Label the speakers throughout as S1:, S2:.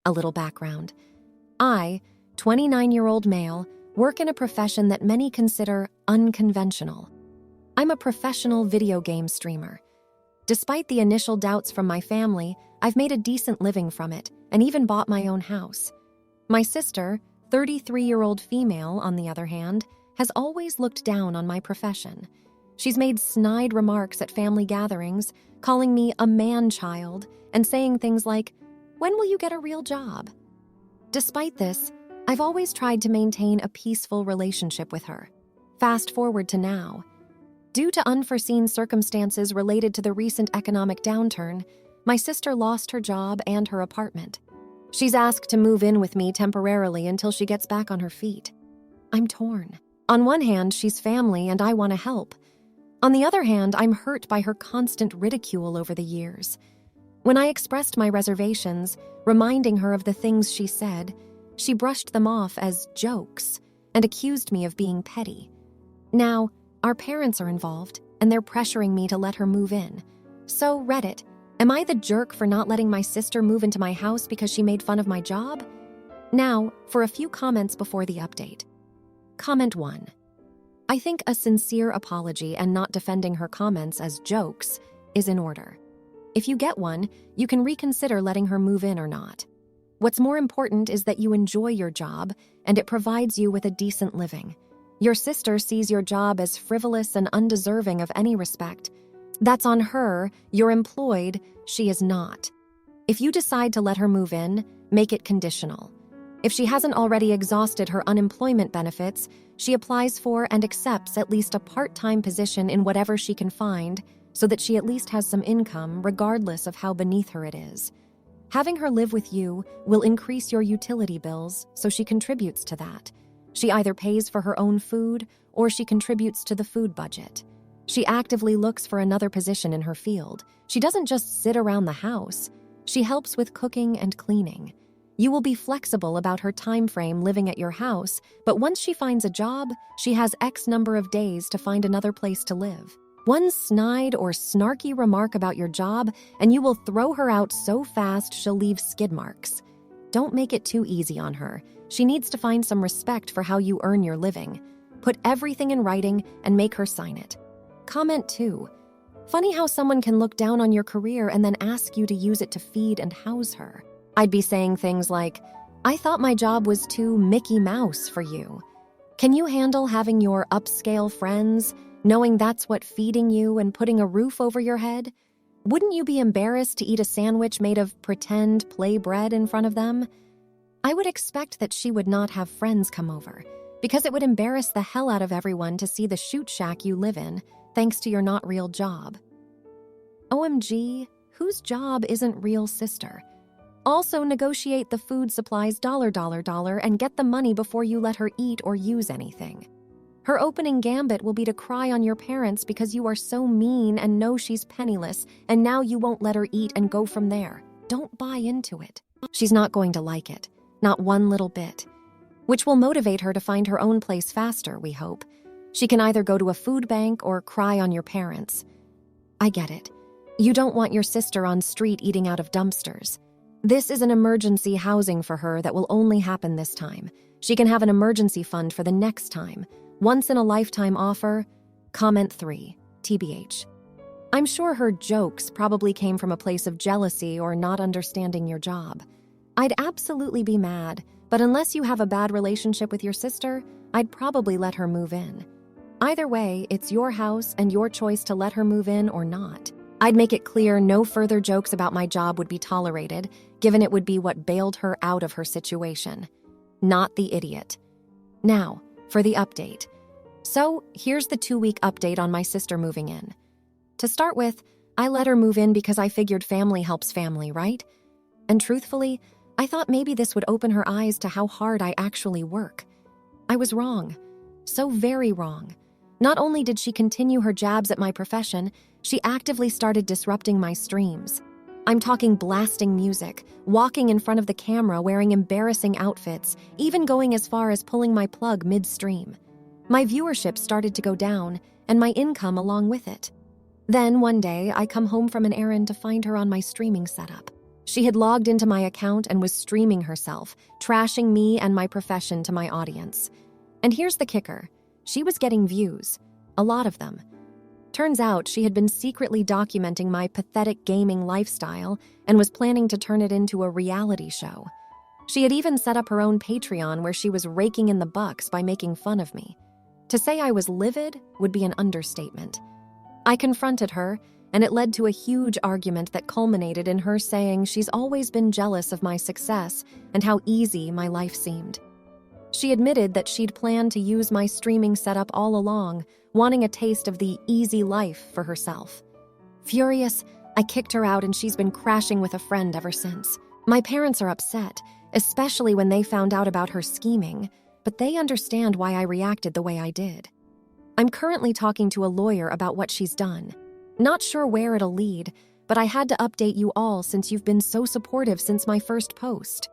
S1: A little background. I, 29-year-old male, work in a profession that many consider unconventional. I'm a professional video game streamer. Despite the initial doubts from my family, I've made a decent living from it and even bought my own house. My sister, 33-year-old female, on the other hand, has always looked down on my profession. She's made snide remarks at family gatherings, calling me a man-child and saying things like, "When will you get a real job?" Despite this, I've always tried to maintain a peaceful relationship with her. Fast forward to now. Due to unforeseen circumstances related to the recent economic downturn, my sister lost her job and her apartment. She's asked to move in with me temporarily until she gets back on her feet. I'm torn. On one hand, she's family and I want to help. On the other hand, I'm hurt by her constant ridicule over the years. When I expressed my reservations, reminding her of the things she said, she brushed them off as jokes and accused me of being petty. Now, our parents are involved, and they're pressuring me to let her move in. So, Reddit, am I the jerk for not letting my sister move into my house because she made fun of my job? Now, for a few comments before the update. Comment 1. I think a sincere apology and not defending her comments as jokes is in order. If you get one, you can reconsider letting her move in or not. What's more important is that you enjoy your job and it provides you with a decent living. Your sister sees your job as frivolous and undeserving of any respect. That's on her. You're employed, she is not. If you decide to let her move in, make it conditional. If she hasn't already exhausted her unemployment benefits, she applies for and accepts at least a part-time position in whatever she can find so that she at least has some income regardless of how beneath her it is. Having her live with you will increase your utility bills, so she contributes to that. She either pays for her own food or she contributes to the food budget. She actively looks for another position in her field. She doesn't just sit around the house. She helps with cooking and cleaning. You will be flexible about her time frame living at your house, but once she finds a job, she has X number of days to find another place to live. One snide or snarky remark about your job, and you will throw her out so fast she'll leave skid marks. Don't make it too easy on her. She needs to find some respect for how you earn your living. Put everything in writing and make her sign it. Comment 2. Funny how someone can look down on your career and then ask you to use it to feed and house her. I'd be saying things like, "I thought my job was too Mickey Mouse for you. Can you handle having your upscale friends, knowing that's what feeding you and putting a roof over your head? Wouldn't you be embarrassed to eat a sandwich made of pretend play bread in front of them?" I would expect that she would not have friends come over, because it would embarrass the hell out of everyone to see the shoot shack you live in, thanks to your not real job. OMG, whose job isn't real sister? Also negotiate the food supplies $, and get the money before you let her eat or use anything. Her opening gambit will be to cry on your parents because you are so mean and know she's penniless, and now you won't let her eat and go from there. Don't buy into it. She's not going to like it, not one little bit. Which will motivate her to find her own place faster, we hope. She can either go to a food bank or cry on your parents. I get it. You don't want your sister on street eating out of dumpsters. This is an emergency housing for her that will only happen this time. She can have an emergency fund for the next time. Once-in-a-lifetime offer. Comment 3. TBH. I'm sure her jokes probably came from a place of jealousy or not understanding your job. I'd absolutely be mad, but unless you have a bad relationship with your sister, I'd probably let her move in. Either way, it's your house and your choice to let her move in or not. I'd make it clear no further jokes about my job would be tolerated, given it would be what bailed her out of her situation. Not the idiot. Now, for the update. So, here's the 2-week update on my sister moving in. To start with, I let her move in because I figured family helps family, right? And truthfully, I thought maybe this would open her eyes to how hard I actually work. I was wrong. So very wrong. Not only did she continue her jabs at my profession, she actively started disrupting my streams. I'm talking blasting music, walking in front of the camera wearing embarrassing outfits, even going as far as pulling my plug mid-stream. My viewership started to go down, and my income along with it. Then, one day, I come home from an errand to find her on my streaming setup. She had logged into my account and was streaming herself, trashing me and my profession to my audience. And here's the kicker. She was getting views. A lot of them. Turns out she had been secretly documenting my pathetic gaming lifestyle and was planning to turn it into a reality show. She had even set up her own Patreon where she was raking in the bucks by making fun of me. To say I was livid would be an understatement. I confronted her, and it led to a huge argument that culminated in her saying she's always been jealous of my success and how easy my life seemed. She admitted that she'd planned to use my streaming setup all along, wanting a taste of the easy life for herself. Furious, I kicked her out and she's been crashing with a friend ever since. My parents are upset, especially when they found out about her scheming, but they understand why I reacted the way I did. I'm currently talking to a lawyer about what she's done. Not sure where it'll lead, but I had to update you all since you've been so supportive since my first post.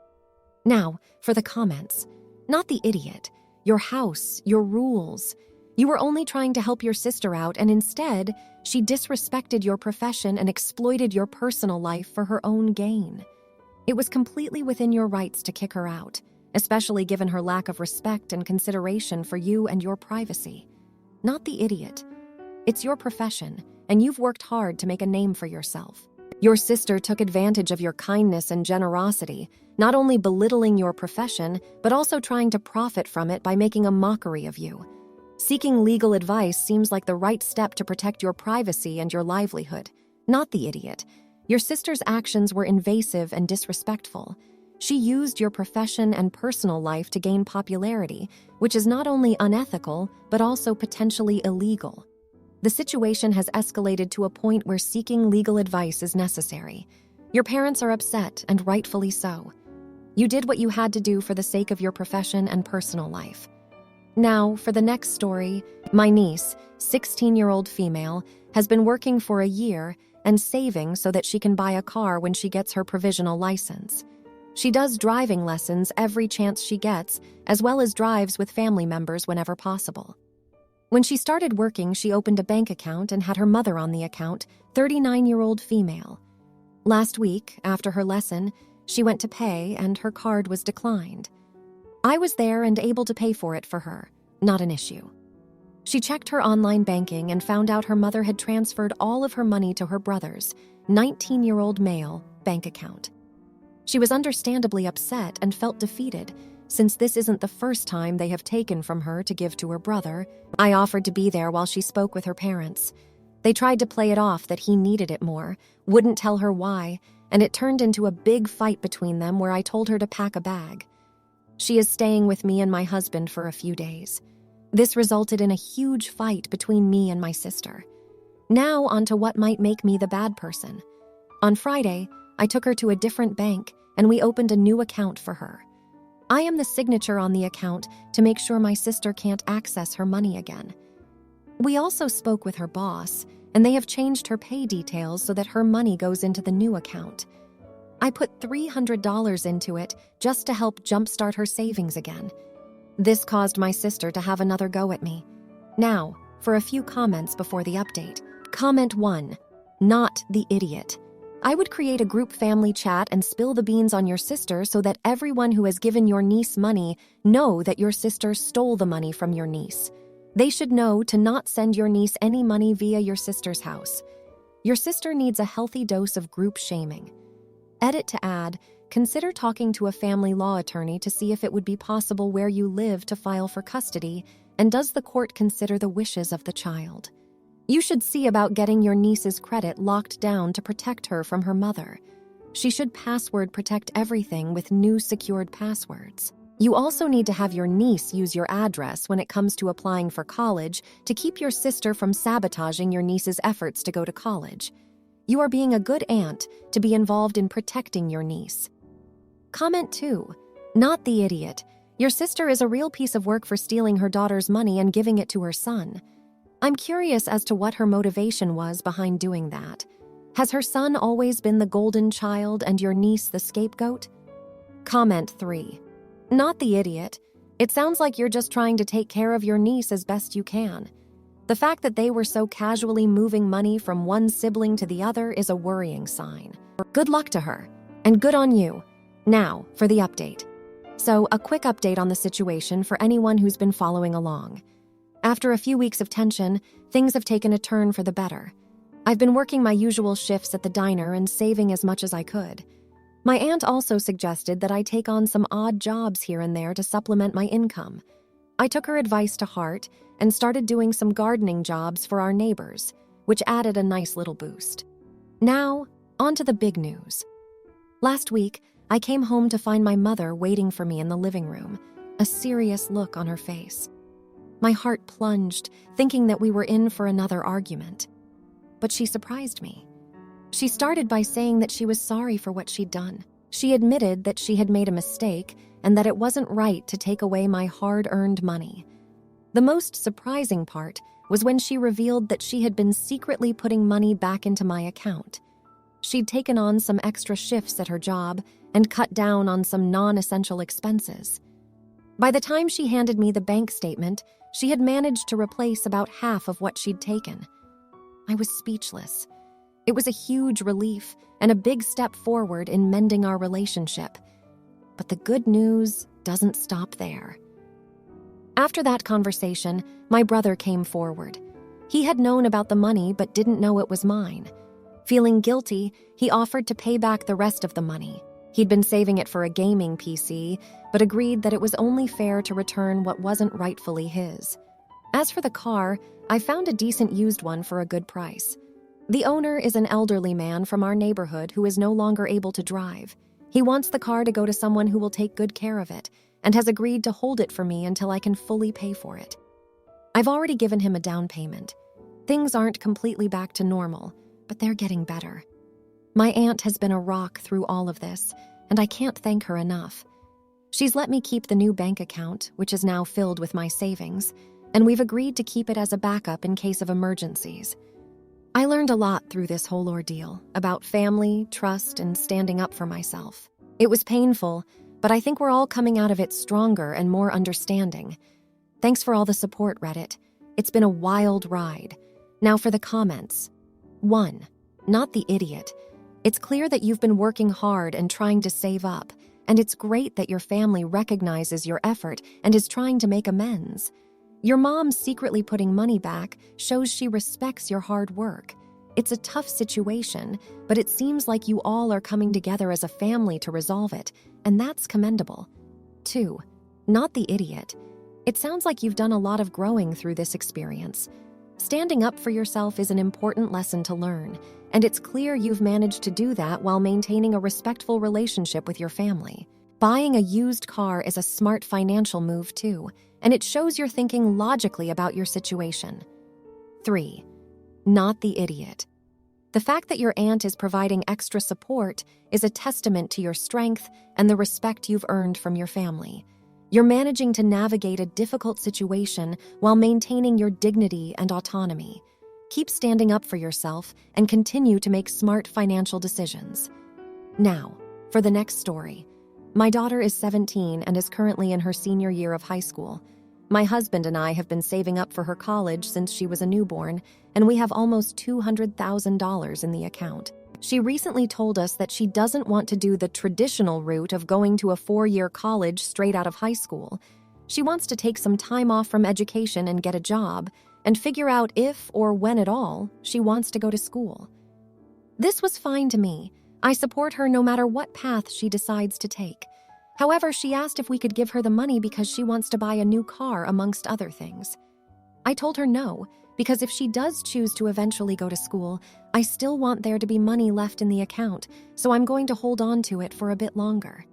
S1: Now, for the comments. Not the idiot. Your house, your rules. You were only trying to help your sister out, and instead, she disrespected your profession and exploited your personal life for her own gain. It was completely within your rights to kick her out, especially given her lack of respect and consideration for you and your privacy. Not the idiot. It's your profession, and you've worked hard to make a name for yourself. Your sister took advantage of your kindness and generosity, not only belittling your profession, but also trying to profit from it by making a mockery of you. Seeking legal advice seems like the right step to protect your privacy and your livelihood. Not the idiot. Your sister's actions were invasive and disrespectful. She used your profession and personal life to gain popularity, which is not only unethical, but also potentially illegal. The situation has escalated to a point where seeking legal advice is necessary. Your parents are upset, and rightfully so. You did what you had to do for the sake of your profession and personal life. Now, for the next story, my niece, 16-year-old female, has been working for a year and saving so that she can buy a car when she gets her provisional license. She does driving lessons every chance she gets, as well as drives with family members whenever possible. When she started working, she opened a bank account and had her mother on the account, 39-year-old female. Last week, after her lesson, she went to pay and her card was declined. I was there and able to pay for it for her, not an issue. She checked her online banking and found out her mother had transferred all of her money to her brother's, 19-year-old male, bank account. She was understandably upset and felt defeated, since this isn't the first time they have taken from her to give to her brother. I offered to be there while she spoke with her parents. They tried to play it off that he needed it more, wouldn't tell her why, and it turned into a big fight between them where I told her to pack a bag. She is staying with me and my husband for a few days. This resulted in a huge fight between me and my sister. Now onto what might make me the bad person. On Friday, I took her to a different bank and we opened a new account for her. I am the signature on the account to make sure my sister can't access her money again. We also spoke with her boss, and they have changed her pay details so that her money goes into the new account. I put $300 into it just to help jumpstart her savings again. This caused my sister to have another go at me. Now, for a few comments before the update. Comment 1. Not the idiot. I would create a group family chat and spill the beans on your sister so that everyone who has given your niece money know that your sister stole the money from your niece. They should know to not send your niece any money via your sister's house. Your sister needs a healthy dose of group shaming. Edit to add, consider talking to a family law attorney to see if it would be possible where you live to file for custody, and does the court consider the wishes of the child. You should see about getting your niece's credit locked down to protect her from her mother. She should password protect everything with new secured passwords. You also need to have your niece use your address when it comes to applying for college to keep your sister from sabotaging your niece's efforts to go to college. You are being a good aunt to be involved in protecting your niece. Comment 2. Not the idiot. Your sister is a real piece of work for stealing her daughter's money and giving it to her son. I'm curious as to what her motivation was behind doing that. Has her son always been the golden child and your niece the scapegoat? Comment 3. Not the idiot. It sounds like you're just trying to take care of your niece as best you can. The fact that they were so casually moving money from one sibling to the other is a worrying sign. Good luck to her. And good on you. Now, for the update. So, a quick update on the situation for anyone who's been following along. After a few weeks of tension, things have taken a turn for the better. I've been working my usual shifts at the diner and saving as much as I could. My aunt also suggested that I take on some odd jobs here and there to supplement my income. I took her advice to heart and started doing some gardening jobs for our neighbors, which added a nice little boost. Now, on to the big news. Last week, I came home to find my mother waiting for me in the living room, a serious look on her face. My heart plunged, thinking that we were in for another argument. But she surprised me. She started by saying that she was sorry for what she'd done. She admitted that she had made a mistake and that it wasn't right to take away my hard-earned money. The most surprising part was when she revealed that she had been secretly putting money back into my account. She'd taken on some extra shifts at her job and cut down on some non-essential expenses. By the time she handed me the bank statement, she had managed to replace about half of what she'd taken. I was speechless. It was a huge relief and a big step forward in mending our relationship. But the good news doesn't stop there. After that conversation, my brother came forward. He had known about the money but didn't know it was mine. Feeling guilty, he offered to pay back the rest of the money. He'd been saving it for a gaming PC, but agreed that it was only fair to return what wasn't rightfully his. As for the car, I found a decent used one for a good price. The owner is an elderly man from our neighborhood who is no longer able to drive. He wants the car to go to someone who will take good care of it, and has agreed to hold it for me until I can fully pay for it. I've already given him a down payment. Things aren't completely back to normal, but they're getting better. My aunt has been a rock through all of this, and I can't thank her enough. She's let me keep the new bank account, which is now filled with my savings, and we've agreed to keep it as a backup in case of emergencies. I learned a lot through this whole ordeal about family, trust, and standing up for myself. It was painful, but I think we're all coming out of it stronger and more understanding. Thanks for all the support, Reddit. It's been a wild ride. Now for the comments. 1. Not the idiot. It's clear that you've been working hard and trying to save up, and it's great that your family recognizes your effort and is trying to make amends. Your mom secretly putting money back shows she respects your hard work. It's a tough situation, but it seems like you all are coming together as a family to resolve it, and that's commendable. 2. Not the idiot. It sounds like you've done a lot of growing through this experience. Standing up for yourself is an important lesson to learn, and it's clear you've managed to do that while maintaining a respectful relationship with your family. Buying a used car is a smart financial move too, and it shows you're thinking logically about your situation. 3. Not the idiot. The fact that your aunt is providing extra support is a testament to your strength and the respect you've earned from your family. You're managing to navigate a difficult situation while maintaining your dignity and autonomy. Keep standing up for yourself and continue to make smart financial decisions. Now, for the next story. My daughter is 17 and is currently in her senior year of high school. My husband and I have been saving up for her college since she was a newborn, and we have almost $200,000 in the account. She recently told us that she doesn't want to do the traditional route of going to a 4-year college straight out of high school. She wants to take some time off from education and get a job, and figure out if or when at all she wants to go to school. This was fine to me. I support her no matter what path she decides to take. However, she asked if we could give her the money because she wants to buy a new car, amongst other things. I told her no, because if she does choose to eventually go to school, I still want there to be money left in the account, so I'm going to hold on to it for a bit longer.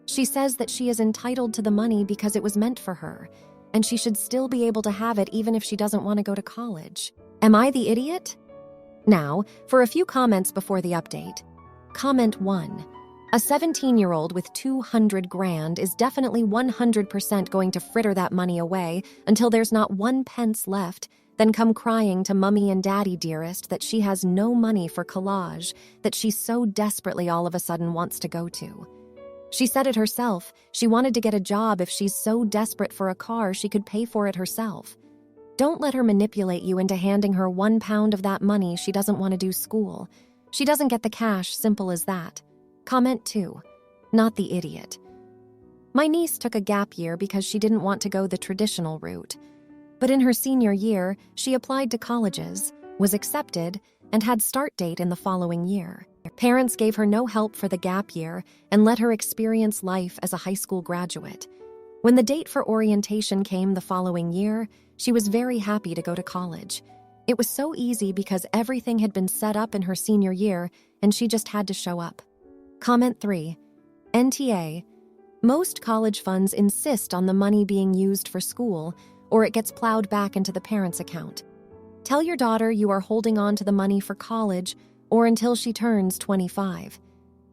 S1: She says that she is entitled to the money because it was meant for her, and she should still be able to have it even if she doesn't want to go to college. Am I the idiot? Now, for a few comments before the update. Comment 1. A 17-year-old with $200,000 is definitely 100% going to fritter that money away until there's not 1 pence left, then come crying to Mummy and Daddy Dearest that she has no money for collage that she so desperately all of a sudden wants to go to. She said it herself, she wanted to get a job if she's so desperate for a car she could pay for it herself. Don't let her manipulate you into handing her £1 of that money she doesn't want to do school. She doesn't get the cash, simple as that. Comment 2. Not the idiot. My niece took a gap year because she didn't want to go the traditional route. But in her senior year, she applied to colleges, was accepted, and had start date in the following year. Parents gave her no help for the gap year and let her experience life as a high school graduate. When the date for orientation came the following year, she was very happy to go to college. It was so easy because everything had been set up in her senior year and she just had to show up. Comment 3. NTA. Most college funds insist on the money being used for school, or it gets plowed back into the parents' account. Tell your daughter you are holding on to the money for college or until she turns 25.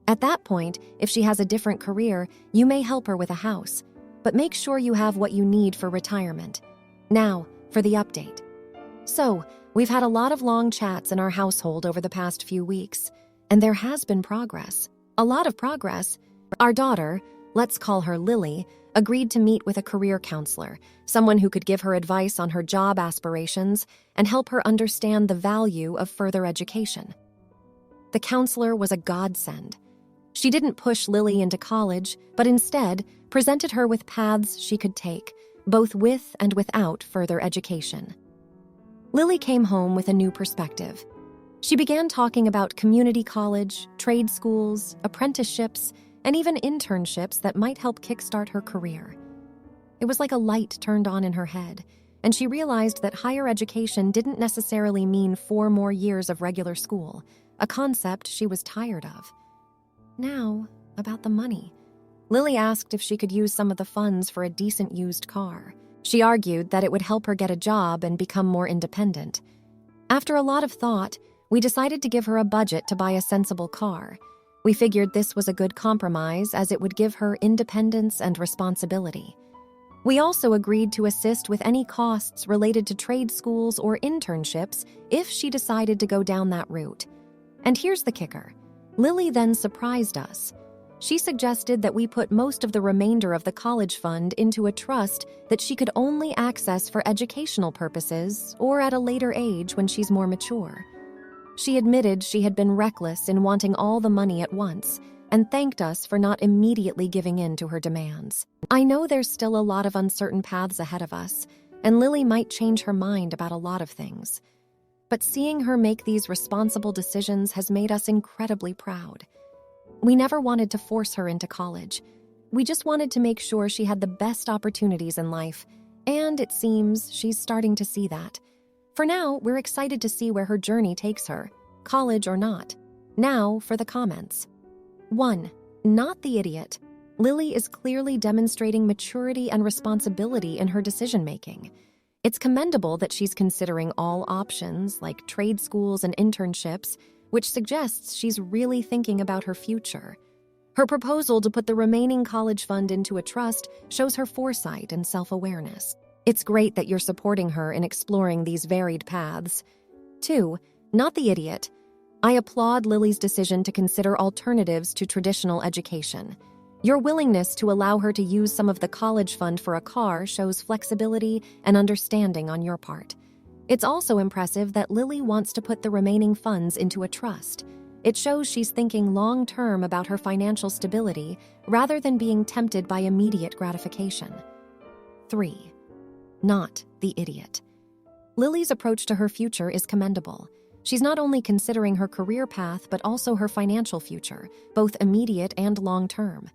S1: At that point, if she has a different career, you may help her with a house, but make sure you have what you need for retirement. Now, for the update. So, we've had a lot of long chats in our household over the past few weeks, and there has been progress. A lot of progress. Our daughter, let's call her Lily, agreed to meet with a career counselor, someone who could give her advice on her job aspirations and help her understand the value of further education. The counselor was a godsend. She didn't push Lily into college, but instead presented her with paths she could take, both with and without further education. Lily came home with a new perspective. She began talking about community college, trade schools, apprenticeships, and even internships that might help kickstart her career. It was like a light turned on in her head, and she realized that higher education didn't necessarily mean 4 more years of regular school, a concept she was tired of. Now, about the money. Lily asked if she could use some of the funds for a decent used car. She argued that it would help her get a job and become more independent. After a lot of thought, we decided to give her a budget to buy a sensible car. We figured this was a good compromise as it would give her independence and responsibility. We also agreed to assist with any costs related to trade schools or internships if she decided to go down that route. And here's the kicker. Lily then surprised us. She suggested that we put most of the remainder of the college fund into a trust that she could only access for educational purposes or at a later age when she's more mature. She admitted she had been reckless in wanting all the money at once and thanked us for not immediately giving in to her demands. I know there's still a lot of uncertain paths ahead of us, and Lily might change her mind about a lot of things. But seeing her make these responsible decisions has made us incredibly proud. We never wanted to force her into college. We just wanted to make sure she had the best opportunities in life, and it seems she's starting to see that. For now, we're excited to see where her journey takes her, college or not. Now, for the comments. 1. Not the idiot. Lily is clearly demonstrating maturity and responsibility in her decision-making. It's commendable that she's considering all options, like trade schools and internships, which suggests she's really thinking about her future. Her proposal to put the remaining college fund into a trust shows her foresight and self-awareness. It's great that you're supporting her in exploring these varied paths. 2. Not the idiot. I applaud Lily's decision to consider alternatives to traditional education. Your willingness to allow her to use some of the college fund for a car shows flexibility and understanding on your part. It's also impressive that Lily wants to put the remaining funds into a trust. It shows she's thinking long-term about her financial stability rather than being tempted by immediate gratification. 3. Not the idiot. Lily's approach to her future is commendable. She's not only considering her career path but also her financial future, both immediate and long-term.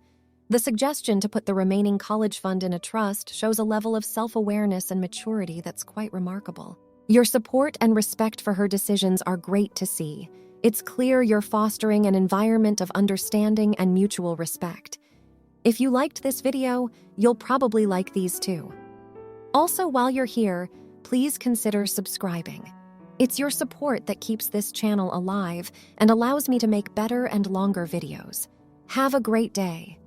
S1: The suggestion to put the remaining college fund in a trust shows a level of self-awareness and maturity that's quite remarkable. Your support and respect for her decisions are great to see. It's clear you're fostering an environment of understanding and mutual respect. If you liked this video, you'll probably like these too. Also, while you're here, please consider subscribing. It's your support that keeps this channel alive and allows me to make better and longer videos. Have a great day.